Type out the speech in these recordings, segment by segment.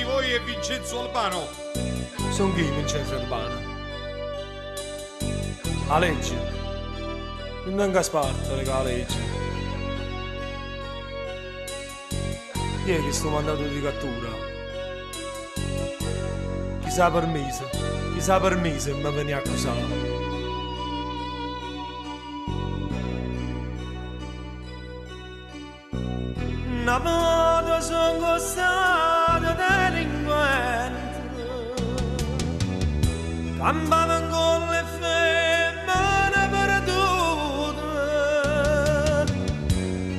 voi e Vincenzo Albano. Sono chi Vincenzo Albano? La legge. Non venga sparta, la legge. Ieri sto mandato di cattura. Chissà per mese mi veniva accusato. Una volta sono stato delinquente, campavo con le femmine perdute,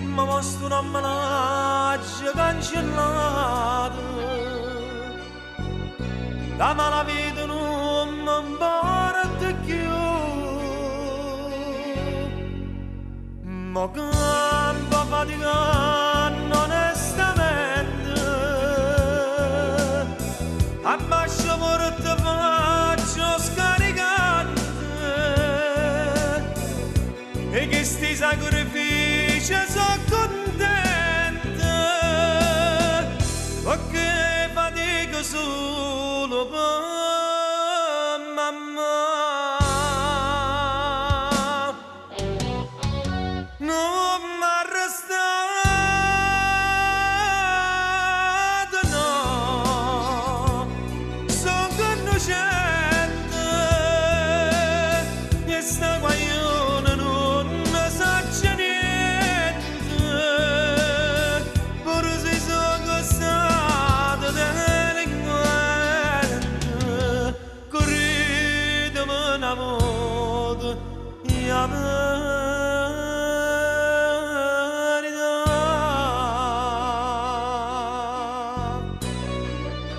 ma posto una managgia cancellata, la malavita non mi porta più, ma campo faticando onestamente, abbascio morte faccio scaricante, e che sti sacrifici sono contento, perché fatico solo per mamma. Non mi arrestate, no, sono innocente, e sta guaglione non ne sa niente, pure se sono stato delinquente, corritemi una volta,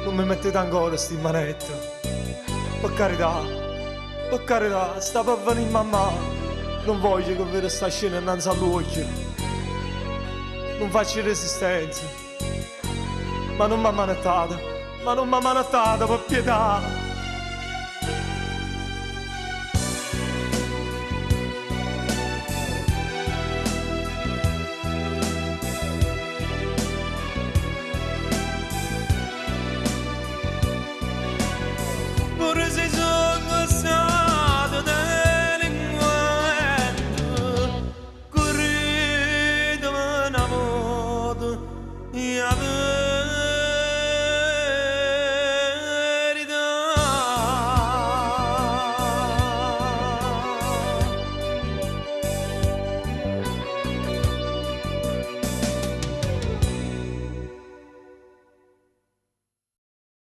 non mi mettete ancora sti manette. Per carità, sta per venire mamma. Non voglio che vedo sta scena innanzi all'occhio. Non faccio resistenza. Ma non mi ammanettate, per pietà.